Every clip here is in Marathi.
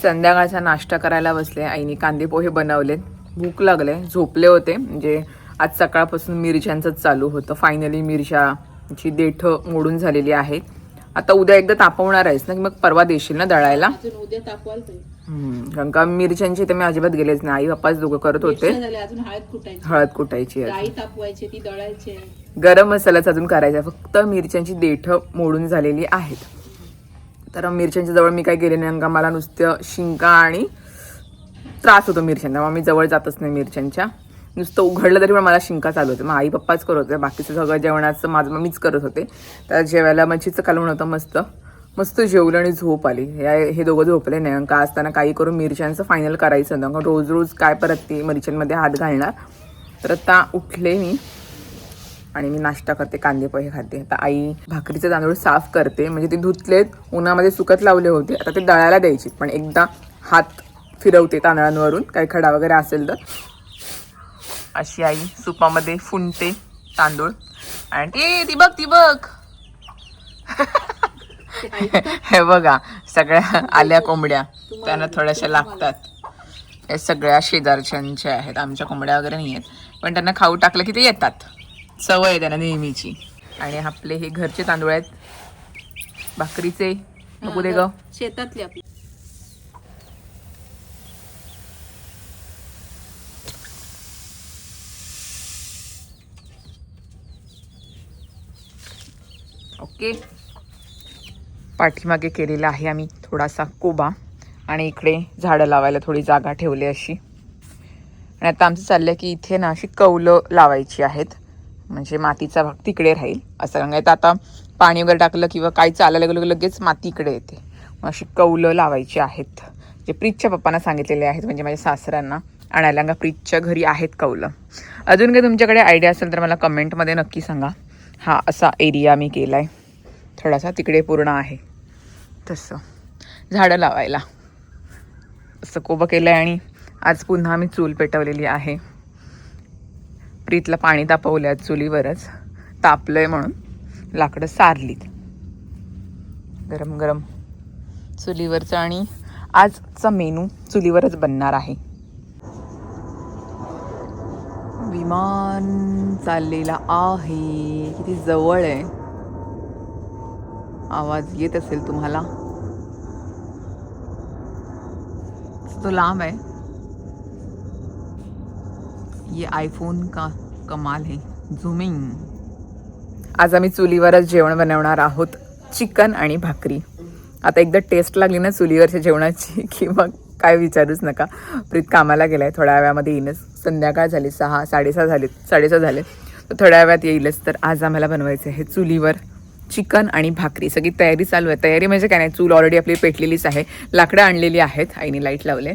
संध्याकाळचा नाश्ता करायला बसले. आईने कांदे पोहे बनवलेत. भूक लागले, झोपले होते. म्हणजे आज सकाळपासून मिरच्यांचंच चालू होतं. फायनली मिरच्याची देठं मोडून झालेली आहेत. आता उद्या एकदा तापवणार आहेस ना, की मग परवा देशील ना दळायला? उद्या तापवाल पाहिजे. कारण का मिरच्यांची तर मी अजिबात गेलेच नाही. आई पप्पाच दोघं करत होते. अजून हळद कुटायची डाळी तापवायची, ती दळायची. गरम मसालाच अजून करायचा. फक्त मिरच्यांची देठं मोडून झालेली आहेत. तर मिरच्यांच्या जवळ मी काय गेले नाही, कारण मला नुसतं शिंका आणि त्रास होतो मिरच्यांचा. मग मी जवळ जातच नाही मिरच्यांच्या. नुसतं उघडलं तरी पण मला शिंका चालू होते. मग आई पप्पाच करत होते, बाकीचं सगळं जेवणाचं माझं मीच करत होते. तर जेवायला मच्छीचं कालवण होतं. मस्त मस्त जेवलं आणि झोप आली. हे दोघं झोपले नाही. का असताना काही करून मिरच्यांचं फायनल करायचं होतं. रोज रोज काय परत ती मिरच्यांमध्ये हात घालणार. तर आता उठले मी आणि मी नाश्ता करते, कांदे पोहे खाते. आता आई भाकरीचे तांदूळ साफ करते. म्हणजे ते धुतलेत, उन्हामध्ये सुकत लावले होते. आता ते दळायला द्यायची. पण एकदा हात फिरवते तांदळांवरून, काही खडा वगैरे असेल तर. अशी आई सुपामध्ये फुंकते तांदूळ. आणि ती बघ हे बघा, सगळ्या आल्या कोंबड्या त्यांना थोड्याशा लागतात. हे सगळ्या शेजारच्यांच्या आहेत. आमच्या कोंबड्या वगैरे नाही आहेत, पण त्यांना खाऊ टाकलं की ते येतात. सवय आहे त्यांना नेहमीची. आणि आपले हे घरचे तांदूळ आहेत, भाकरीचे. बघू दे ग, शेतातले आपले. ओके. पाठीमागे केलेला आहे आम्ही थोडासा कोबा, आणि इकडे झाडं लावायला थोडी जागा ठेवली अशी. आणि आता आमचं चाललं की इथे ना अशी कौलं लावायची आहेत, म्हणजे मातीचा भाग तिकडे राहील असं. सांगायचं आता पाणी वगैरे टाकलं किंवा काही चालायला गेलं लगेच माती इकडे येते. मग अशी कौलं लावायची आहेत, जे प्रीतच्या पप्पांना सांगितलेले आहेत, म्हणजे माझ्या सासऱ्यांना आणायला. का प्रीतच्या घरी आहेत कौलं. अजून काही तुमच्याकडे आयडिया असेल तर मला कमेंटमध्ये नक्की सांगा. हा असा एरिया मी केला आहे, थोडासा तिकडे पूर्ण आहे तसं झाडं लावायला. असं कोबं केलं आहे. आणि आज पुन्हा मी चूल पेटवलेली आहे. प्रीतला पाणी तापवलं आहे चुलीवरच, तापलंय म्हणून लाकडं सारलीत गरम गरम चुलीवरचं. आणि आजचा मेनू चुलीवरच बनणार आहे. विमान चाललेला आहे, किती जवळ आहे. आवाज येत असेल तुम्हाला, तो लांब आहे. ये आयफोन का कमाल है, झूमिंग. आज आम्ही चुलीवरच जेवण बनवणार आहोत, चिकन आणि भाकरी. आता एकदा टेस्ट लागली ना चुलीवरच्या जेवणाची की मग काय विचारूच नका. प्रीत कामाला गेलाय, थोड्या वेळामध्ये येईलच. संध्याकाळ झाली, 6:30 झाले, तर थोड्या वेळात येईलच. तर आज आम्हाला बनवायचं आहे चुलीवर चिकन आणि भाकरी. सगळी तयारी चालू आहे. तयारी म्हणजे काय नाही, चूल ऑलरेडी आपली पेटलेलीच आहे. लाकडं आणलेली आहेत, आईने लाईट लावले.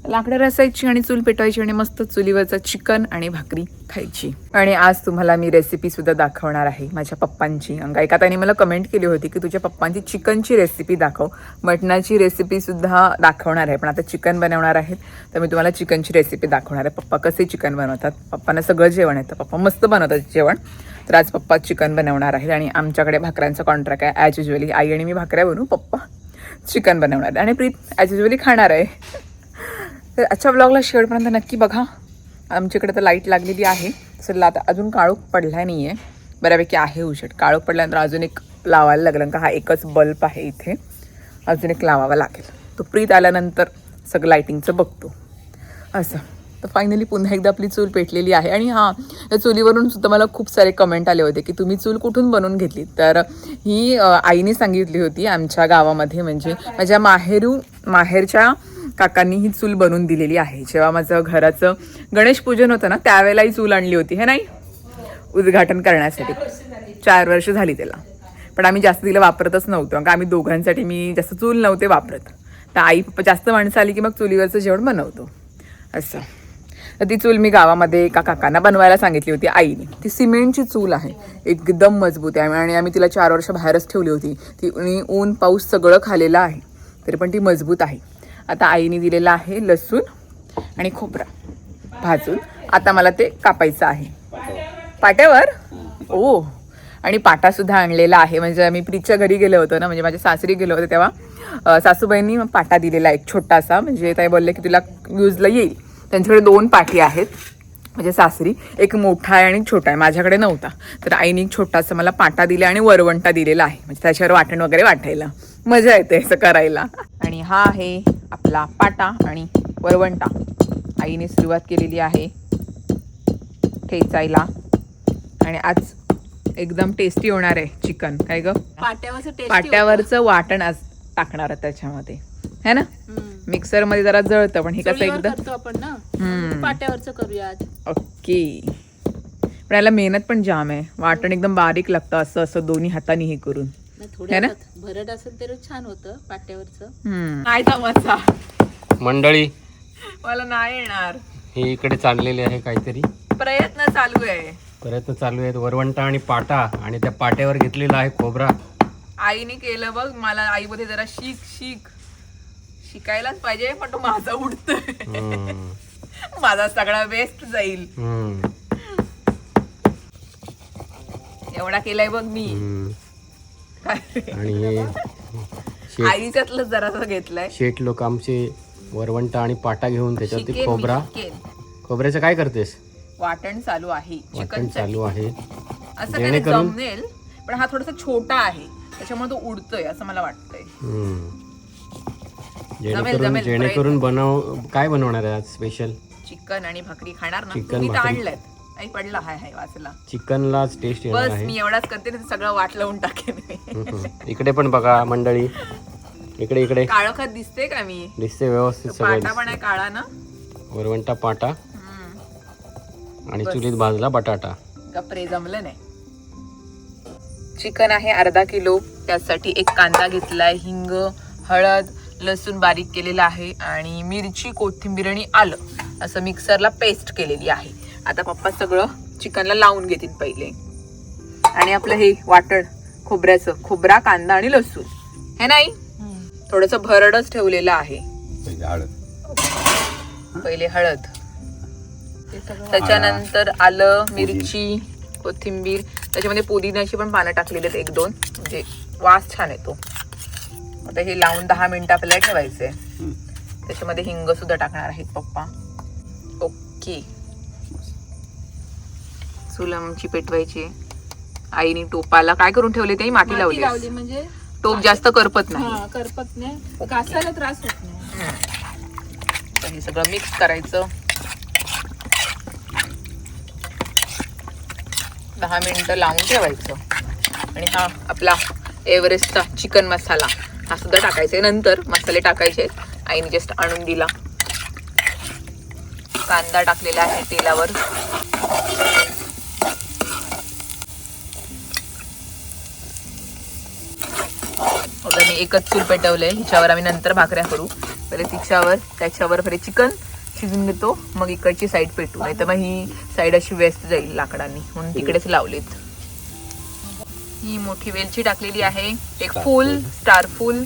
लाकडं रसायची आणि चूल पेटवायची आणि मस्त चुलीवरचं चिकन आणि भाकरी खायची. आणि आज तुम्हाला मी रेसिपीसुद्धा दाखवणार आहे माझ्या पप्पांची. एका ताईने मला कमेंट केली होती की तुझ्या पप्पांची चिकनची रेसिपी दाखव. मटणाची रेसिपीसुद्धा दाखवणार आहे, पण आता चिकन बनवणार आहेत तर मी तुम्हाला चिकनची रेसिपी दाखवणार आहे. पप्पा कसे चिकन बनवतात. पप्पांना सगळं जेवण येतं, पप्पा मस्त बनवतात जेवण. तर आज पप्पा चिकन बनवणार आहेत. आणि आमच्याकडे भाकऱ्यांचा कॉन्ट्रॅक्ट आहे. ॲज युजली आई आणि मी भाकऱ्या बनवू, पप्पा चिकन बनवणार आहे. आणि प्रीत ॲज युजली खाणार आहे. तर आजच्या ब्लॉगला शेवटपर्यंत नक्की बघा. आमच्याकडे तर लाईट लागलेली आहे. सर आता अजून काळोख पडला नाही आहे, बऱ्यापैकी आहे उजेड. काळोख पडल्यानंतर अजून एक लावायला लागलं, का हा एकच बल्ब आहे इथे, अजून एक लावावा लागेल. तो प्रीत आल्यानंतर सगळं लाईटिंगचं बघतो असं. तर फायनली पुन्हा एकदा आपली चूल पेटलेली आहे. आणि हां, या चुलीवरून सुद्धा मला खूप सारे कमेंट आले होते की तुम्ही चूल कुठून बनवून घेतली. तर ही आईने सांगितली होती आमच्या गावामध्ये, म्हणजे माझ्या माहेरच्या काकांनी ही चूल बनवून दिलेली आहे. जेव्हा माझं घराचं गणेश पूजन होतं ना, त्यावेळेला ही चूल आणली होती. हे नाही, उद्घाटन करण्यासाठी 4 वर्ष झाली त्याला. पण आम्ही जास्त तिला वापरतच नव्हतो, कारण आम्ही दोघांसाठी मी जास्त चूल नव्हते वापरत. तर आई पप्पा जास्त माणसं आली की मग चुलीवरचं जेवण बनवतो असं. तर ती चूल मी गावामध्ये एका काकांना बनवायला सांगितली होती आईने. ती सिमेंटची चूल आहे, एकदम मजबूत आहे. आणि आम्ही तिला 4 वर्ष बाहेरच ठेवली होती. ती ऊन पाऊस सगळं खालेलं आहे, तरी पण ती मजबूत आहे. आता आईने दिलेला आहे लसूण आणि खोबरा भाजून. आता मला ते कापायचं आहे पाट्यावर. ओ, आणि पाटासुद्धा आणलेला आहे. म्हणजे आम्ही प्रीतच्या घरी गेलो होतो ना, म्हणजे माझ्या सासरी गेलो होतो तेव्हा सासूबाईंनी पाटा दिलेला एक छोटासा, म्हणजे ताई बोलले की तुला यूजला येईल. त्यांच्याकडे 2 पाठी आहेत म्हणजे सासरी, एक मोठा आहे आणि छोटा आहे. माझ्याकडे नव्हता, तर आईने एक छोटासा मला पाटा दिला आणि वरवंटा दिलेला आहे, म्हणजे त्याच्यावर वाटण वगैरे वाटायला मजा येते असं करायला. आणि हा आहे आपला पाटा आणि वरवंटा. आईने सुरुवात केलेली आहे ठेचायला. आणि आज एकदम टेस्टी होणार आहे चिकन. काय ग, पाट्यावरचं वाटण आज टाकणार त्याच्यामध्ये है ना. मिक्सर मध्ये जरा जळतं, पण हे कसं एकदम आपण ना पाट्यावरचं करूया आज. ओके. पण याला मेहनत पण जाम आहे. वाटण एकदम बारीक लागतं, असं असं दोन्ही हाताने हे करून. है ना, भरड असेल तर छान होतं पाट्यावरचं. नाही तमाचा मंडळी, मला नाही येणार. हे इकडे चाललेले आहे काहीतरी प्रयत्न चालू आहे. प्रयत्न चालू आहेत. वरवंटा आणि पाटा, आणि त्या पाट्यावर घेतलेला आहे खोबरा. आईने केलं बघ. मला आई बोलते जरा शिकायलाच पाहिजे, पण तो माझा उडतोय. माझा सगळा वेस्ट जाईल. एवढा केलाय बघ मी. आणि आईच्यातलं जरासं घेतलंय. शेठ लोक आमचे वरवंटा आणि पाटा घेऊन त्याच्यावरती शिकेन खोबरा. मी, शिकेन. खोबऱ्याचं काय करतेस? वाटण चालू आहे. वाटण चालू आहे. असं काही जमनेल, पण हा थोडासा छोटा आहे त्याच्यामुळे तो उडतोय असं मला वाटतंय. जेणेकरून काय बनवणार आहे आज स्पेशल? चिकन आणि भाकरी खाणार ना. चिकन तुम्ही तर भाकरी. आणलंय. आई पडला हाय वाचला. चिकनलाच टेस्ट येणार बस आहे. मी एवढाच करते ना, सगळं वाट लावून टाकेन. इकडे पण बघा मंडळी, इकडे इकडे काळं खत दिसते का मी? दिसते व्यवस्थित सगळं. पाटा पण आहे काळा ना. वरवंटा पाटा आणि चुलीत भाजला बटाटा. कपरे जमलं नाही. चिकन आहे अर्धा किलो. त्यासाठी एक कांदा घेतलाय, हिंग, हळद, लसूण बारीक केलेला आहे, आणि मिरची, कोथिंबीर आणि आलं असं मिक्सरला पेस्ट केलेली आहे. आता पप्पा सगळं चिकनला लावून घेतील पहिले. आणि आपलं हे वाटण खोबऱ्याचं, खोबरा, कांदा आणि लसूण हे नाही, थोडस भरडच ठेवलेलं आहे. पहिले हळद, त्याच्यानंतर आलं, मिरची, कोथिंबीर, त्याच्यामध्ये पुदिन्याची पण पानं टाकलेली आहेत 1-2, म्हणजे वास छान येतो. आता हे लावून 10 मिनिटं आपल्याला ठेवायचंय. त्याच्यामध्ये हिंग सुद्धा टाकणार आहेत पप्पा. ओके. चूल आमची पेटवायची. आईने टोपाला काय करून ठेवले ते? माती लावली. म्हणजे टोप जास्त करपत नाही. करपत नाही, घासायला त्रास होत नाही. हे सगळं मिक्स करायचं. 10 मिनिटं लावून ठेवायचं. आणि हा आपला एव्हरेस्टचा चिकन मसाला हा सुद्धा टाकायचा. नंतर मसाले टाकायचे. आईने जस्ट आणून दिला. कांदा टाकलेला आहे तेलावर. आता मी एकच चूल पेटवलंय. ह्याच्यावर आम्ही नंतर भाकऱ्या करू. पहिले त्याच्यावर पहिले चिकन शिजून घेतो, मग इकडची साईड पेटू. नाही तर मग ही साईड अशी वेस्ट जाईल लाकडांनी, म्हणून तिकडेच लावलेत. ही मोठी वेलची टाकलेली आहे, एक फूल, स्टार फूल,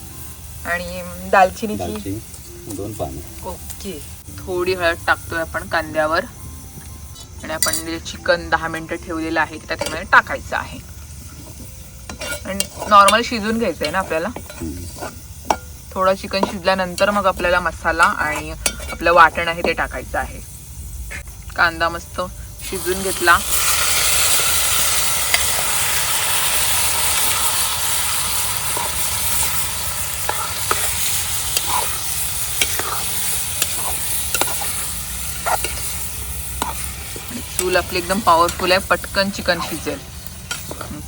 आणि दालचिनीची 2 पानं. ओके. थोडी हळद टाकतोय आपण कांद्यावर. आणि आपण चिकन 10 मिनिटं ठेवलेलं आहे त्याच्यामध्ये टाकायचं आहे. आणि नॉर्मल शिजून घ्यायचंय ना आपल्याला. थोडं चिकन शिजल्यानंतर मग आपल्याला मसाला आणि आपलं वाटण आहे ते टाकायचं आहे. कांदा मस्त शिजून घेतला. चूल आपली एकदम पॉवरफुल आहे, पटकन चिकन शिजेल.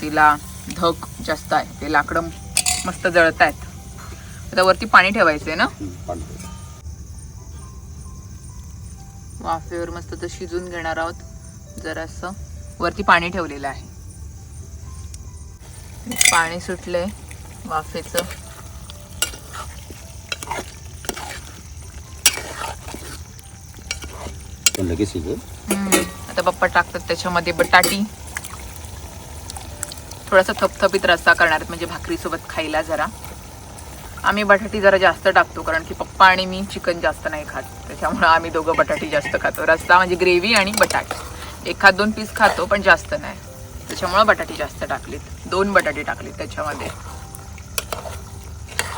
तिला धग जास्त आहे, ते लाकडं मस्त जळत आहेत. आता वरती पाणी ठेवायचंय ना. वाफेवर मस्त तर शिजून घेणार आहोत. जरासं वरती पाणी ठेवलेलं आहे. पाणी सुटलंय वाफेचं. लगेच शिजेल. आता पप्पा टाकतात त्याच्यामध्ये बटाटी. थोडासा थपथपीत रस्सा करणार आहेत, म्हणजे भाकरीसोबत खायला जरा. आम्ही बटाटी जरा जास्त टाकतो, कारण की पप्पा आणि मी चिकन जास्त नाही खात, त्याच्यामुळे आम्ही दोघं बटाटी जास्त खातो. रस्सा म्हणजे ग्रेव्ही आणि बटाटे. 1-2 पीस खातो, पण जास्त नाही, त्याच्यामुळे बटाटी जास्त टाकलीत. 2 बटाटे टाकलीत त्याच्यामध्ये.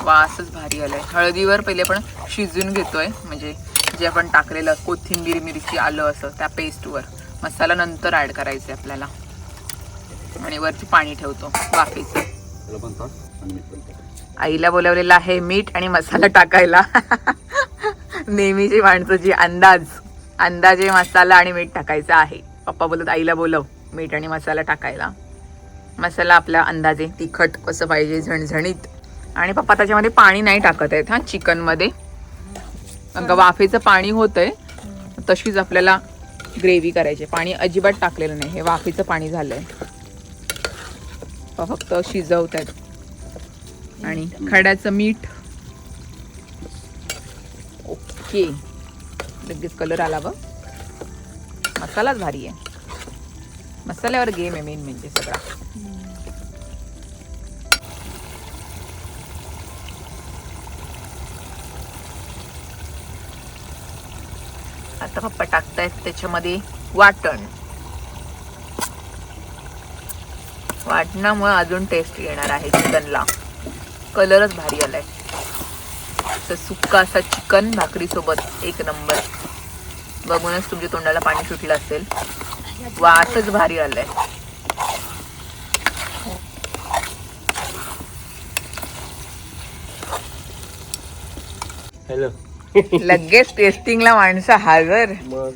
वासच भारी आलाय. हळदीवर पहिले पण शिजून घेतोय, म्हणजे जे आपण टाकलेलं कोथिंबीर, मिरची, आलं असं त्या पेस्टवर. मसाला नंतर ऍड करायचे आपल्याला. आणि वरती पाणी ठेवतो वाफेचं. त्याला पण टाक आणि मीठ पण टाक. आईला बोलवलेलं आहे मीठ आणि मसाला टाकायला. नेहमीची माणसं जी अंदाजे मसाला आणि मीठ टाकायचं आहे. पप्पा बोलत आईला बोलव मीठ आणि मसाला टाकायला. मसाला आपल्या अंदाजे, तिखट कसं पाहिजे, झणझणीत. आणि पप्पा त्याच्यामध्ये पाणी नाही टाकत आहेत हा चिकनमध्ये. वाफेचं पाणी होतंय, तशीच आपल्याला ग्रेव्ही करायची. पाणी अजिबात टाकलेलं नाही, हे वाफेचं पाणी झालंय. फक्त शिजवत आहेत. आणि खड्याचं मीठ. ओके, लगेच कलर आला बघ. मसालाच भारी आहे. मसाल्यावर गेम आहे मेन म्हणजे सगळा. आता पप्पा टाकतायत त्याच्यामध्ये वाटण. वाटणामुळे अजून टेस्ट येणार आहे चिकनला. कलरच भारी आलाय. सुक्का असा चिकन भाकरी सोबत एक नंबर. बघूनच तुमच्या तोंडाला पाणी सुटलं असेल. वासच भारी आलाय. हॅलो. लगेच टेस्टिंगला माणसं हजर, मग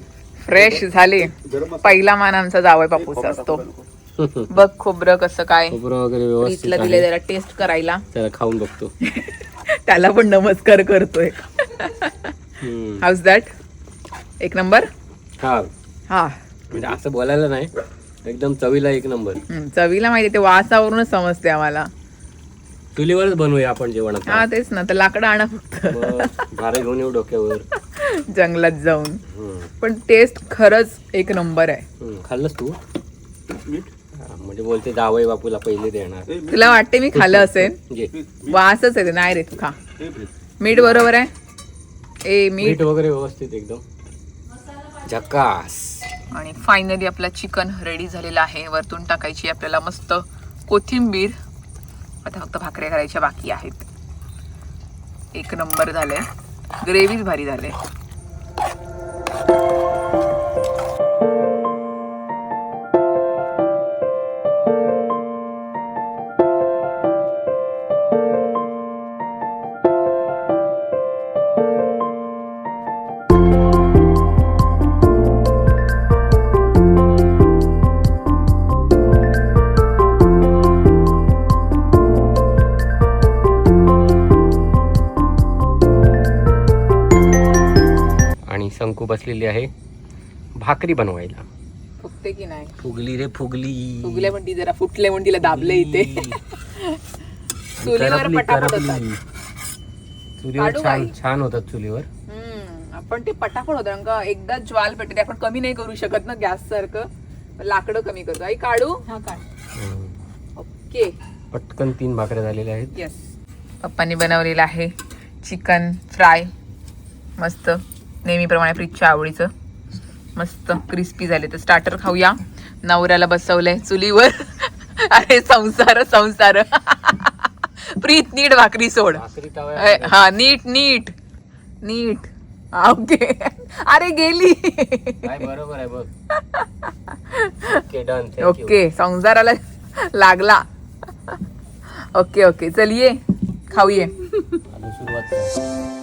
फ्रेश झाले. पहिला मान आमचा जावई बापूचा असतो. बघ खोबरं कसं काय खोबरं वगैरे व्यवस्थित प्रीतला दिले जरा टेस्ट करायला. त्याला खाऊन बघतो. त्याला पण नमस्कार करतोय. House that? एक नंबर. हा हा, म्हणजे असं बोलायला नाही, एकदम चवीला एक नंबर. चवीला माहिती, ते वासावरूनच समजते आम्हाला. चुलीवरच बनवूया आपण जेवण आता. हा तेच ना, तर लाकडं आणा फक्त. मग भारे घेऊन येऊ डोक्यावर. जंगलात जाऊन. पण टेस्ट खरंच एक नंबर आहे. खाल्लंस तू? हा, म्हणजे बोलते जावई बापूला पहिले देणार. तुला वाटते मी खाल्लं असेल? घे. वासच आहे ते. नाही रे, तू खा. मीठ बरोबर आहे. ए मीठ. मीठ वगैरे व्यवस्थित एकदम झकास. आणि फायनली आपला चिकन रेडी झालेला आहे. वरतून टाकायची आपल्याला मस्त कोथिंबीर. आता फक्त भाकऱ्या करायच्या बाकी आहेत. एक नंबर झालंय. ग्रेव्हीच भारी झाले. शंकू बसलेली आहे भाकरी बनवायला. फुगते की नाही? फुगली रे फुगली. फुगले पण ती जरा फुटले पण तिला दाबले इथे. चुलीवर पटापट होतात. चुलीवर छान होतात चुलीवर. आपण ते पटापट होतं का एकदा ज्वाल पेटते. आपण कमी नाही करू शकत ना गॅस सारखं. लाकडं कमी करतो. आई काढू? हा काढ. ओके, पटकन 3 भाकऱ्या झालेल्या आहेत. येस. पप्पांनी बनवलेलं आहे चिकन फ्राय. मस्त नेहमीप्रमाणे प्रीतच्या आवडीचं. मस्त क्रिस्पी झाले. तर स्टार्टर खाऊया. नवऱ्याला बसवलंय चुलीवर. अरे संसार संसार. प्रीत नीट भाकरी सोड. हा नीट नीट नीट. ओके. अरे गेली. बरोबर आहे बघ. Okay done. ओके संसाराला लागला. ओके ओके चलिये खाऊये. सुरुवात